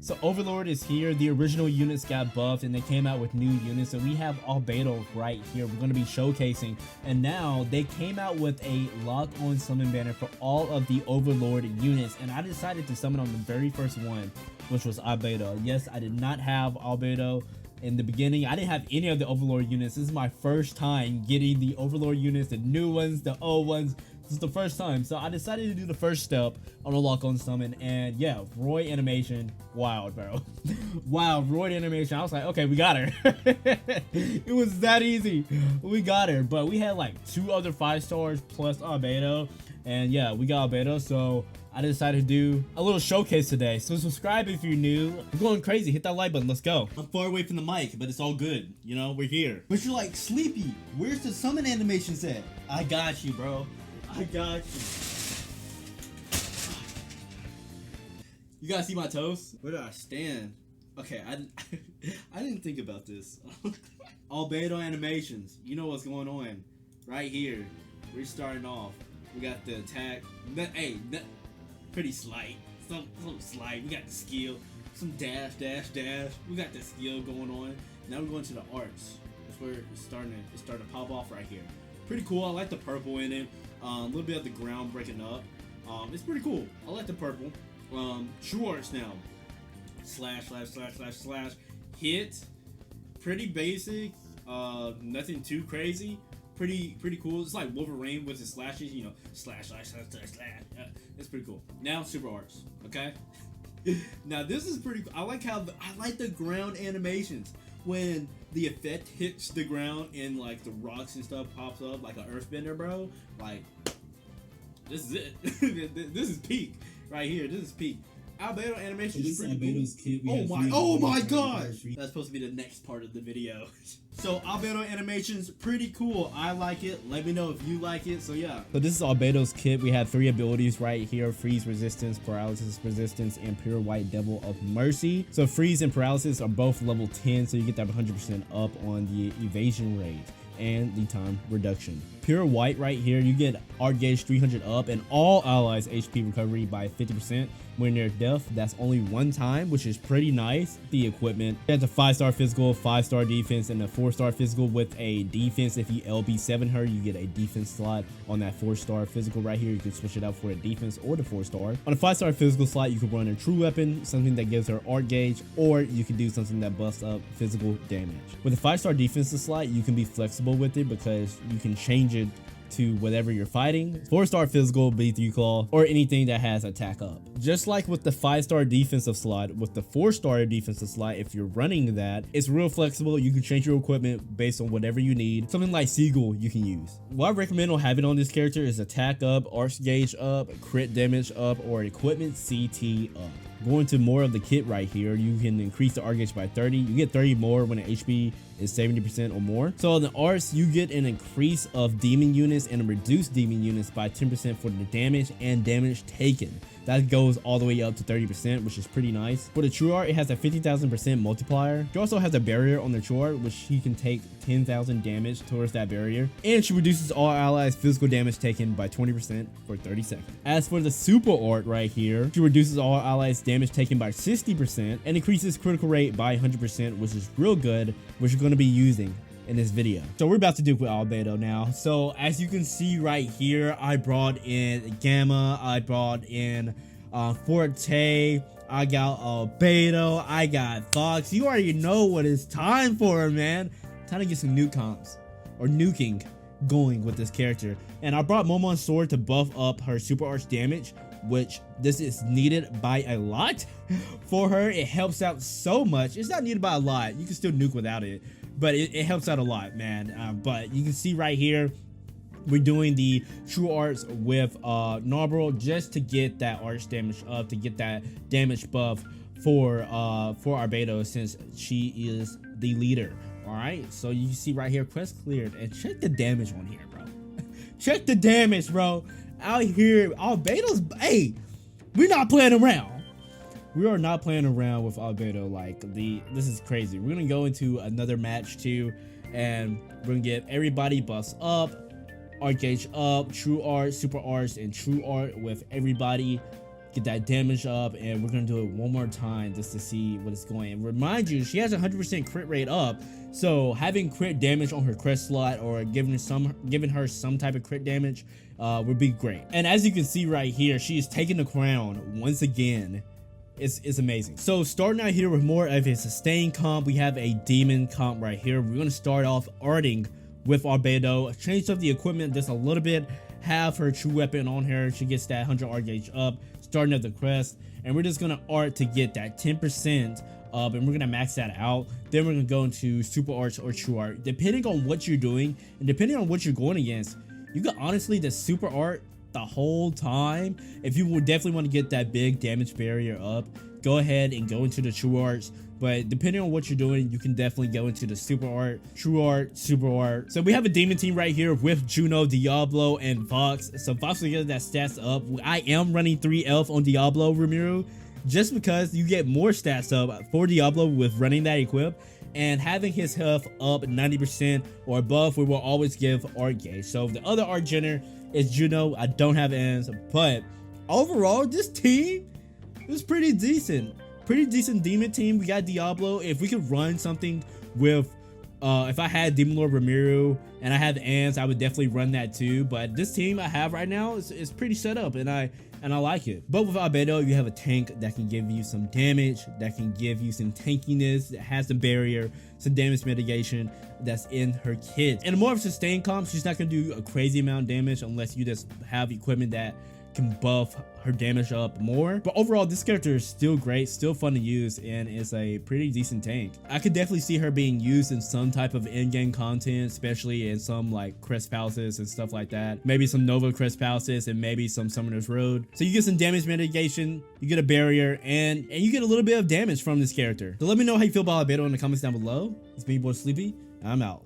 So Overlord is here. The original units got buffed and they came out with new units. So we have Albedo right here. We're going to be showcasing. And now they came out with a lock on summon banner for all of the Overlord units. And I decided to summon on the very first one, which was Albedo. Yes, I did not have Albedo in the beginning. I didn't have any of the Overlord units. This is my first time getting the Overlord units, the new ones, the old ones. This is the first time, so I decided to do the first step on a lock on summon, and yeah, Roy animation, wild, bro. Wow, Roy animation. I was like, okay, we got her. It was that easy. We got her, but we had like 2 other 5 stars plus Albedo, and yeah, we got Albedo, so I decided to do a little showcase today. So subscribe if you're new. We're going crazy. Hit that like button. Let's go. I'm far away from the mic, but it's all good. You know, we're here. But you're like, Sleepy, where's the summon animations at? I got you, bro. I got you. You guys see my toes? Where do I stand? Okay, I didn't think about this. Albedo animations. You know what's going on. Right here. We're starting off. We got the attack. Pretty slight. Some slight. We got the skill. Some dash. We got the skill going on. Now we're going to the arts. That's where it's starting to pop off right here. Pretty cool. I like the purple in it. A little bit of the ground breaking up. It's pretty cool. I like the purple. True arts now. Slash. Hit. Pretty basic. Nothing too crazy. Pretty cool. It's like Wolverine with his slashes. You know, slash. It's pretty cool. Now super arts. Okay. Now this is pretty cool. I like the ground animations. When the effect hits the ground and like the rocks and stuff pops up like an earthbender, bro. Like, this is it. This is peak right here. This is peak. Albedo animation is pretty cool. Oh my god! That's supposed to be the next part of the video. So Albedo animations, pretty cool. I like it. Let me know if you like it. So yeah. So this is Albedo's kit. We have 3 abilities right here: freeze resistance, paralysis resistance, and pure white devil of mercy. So freeze and paralysis are both level 10, so you get that 100% up on the evasion rate and the time reduction. Pure white right here, you get art gauge 300 up and all allies HP recovery by 50% when they're deaf. That's only 1 time, which is pretty nice. The equipment, it has a 5-star physical, 5-star defense, and a 4-star physical with a defense. If you LB7 her, you get a defense slot on that 4-star physical right here. You can switch it out for a defense or the 4-star. On a 5-star physical slot, you can run a true weapon, something that gives her art gauge, or you can do something that busts up physical damage. With a 5-star defensive slot, you can be flexible with it because you can change it to whatever you're fighting. 4-star physical, B3 claw, or anything that has attack up. Just like with the 5-star defensive slot, with the 4-star defensive slot, if you're running that, it's real flexible. You can change your equipment based on whatever you need. Something like Seagull you can use. What I recommend on having on this character is attack up, arch gauge up, crit damage up, or equipment CT up. Going to more of the kit right here, you can increase the art gauge by 30. You get 30 more when the HP is 70% or more. So in the arts, you get an increase of demon units and a reduced demon units by 10% for the damage and damage taken. That goes all the way up to 30%, which is pretty nice. For the true art, it has a 50,000% multiplier. She also has a barrier on the true art, which she can take 10,000 damage towards that barrier. And she reduces all allies' physical damage taken by 20% for 30 seconds. As for the super art right here, she reduces all allies' damage taken by 60% and increases critical rate by 100%, which is real good, which you're going to be using in this video. So we're about to do with Albedo now. So as you can see right here, I brought in Gamma, I brought in Forte, I got Albedo, I got Fox. You already know what it's time for, man. Time to get some nuke comps or nuking going with this character. And I brought Momon's sword to buff up her super arch damage, which this is needed by a lot for her. It helps out so much. It's not needed by a lot. You can still nuke without it, but it helps out a lot, man. But you can see right here, we're doing the true arts with Narborough just to get that arch damage up, to get that damage buff for Albedo, since she is the leader. All right, so you see right here, quest cleared, and check the damage on here, bro. Check the damage, bro. Out here, Albedo's, hey, we're not playing around. We are not playing around with Albedo. Like, this is crazy. We're gonna go into another match too, and we're gonna get everybody buffs up, art gauge up, true art, super arts, and true art with everybody get that damage up, and we're gonna do it one more time just to see what it's going. And remind you, she has 100% crit rate up, so having crit damage on her crest slot or giving her some type of crit damage would be great. And as you can see right here, she is taking the crown once again. It's amazing. So starting out here with more of a sustain comp, we have a demon comp right here. We're gonna start off arting with Albedo, change up the equipment just a little bit, have her true weapon on her. She gets that 100 art gauge up, starting at the crest, and we're just gonna art to get that 10% up, and we're gonna max that out. Then we're gonna go into super arts or true art, depending on what you're doing and depending on what you're going against. You can honestly just super art the whole time. If you would definitely want to get that big damage barrier up, go ahead and go into the true arts. But depending on what you're doing, you can definitely go into the super art, true art, super art. So we have a demon team right here with Juno, Diablo, and Fox. So Fox will get that stats up. I am running 3 elf on Diablo Rimuru, just because you get more stats up for Diablo with running that equip, and having his health up 90% or above, we will always give art gauge. So the other art gener is Juno. I don't have ends, but overall this team is pretty decent. Pretty decent demon team. We got Diablo. If we could run something with if I had Demon Lord Rimuru and I had the ants, I would definitely run that too. But this team I have right now is pretty set up, and I like it. But with Albedo, you have a tank that can give you some damage, that can give you some tankiness, that has the barrier, some damage mitigation that's in her kit. And more of a sustain comp, she's not gonna do a crazy amount of damage unless you just have equipment that can buff her damage up more. But overall, this character is still great, still fun to use, and is a pretty decent tank. I could definitely see her being used in some type of in-game content, especially in some like crest palaces and stuff like that. Maybe some Nova crest palaces and maybe some Summoner's Road. So you get some damage mitigation, you get a barrier, and you get a little bit of damage from this character. So let me know how you feel about Albedo in the comments down below. It's me, boy Sleepy. I'm out.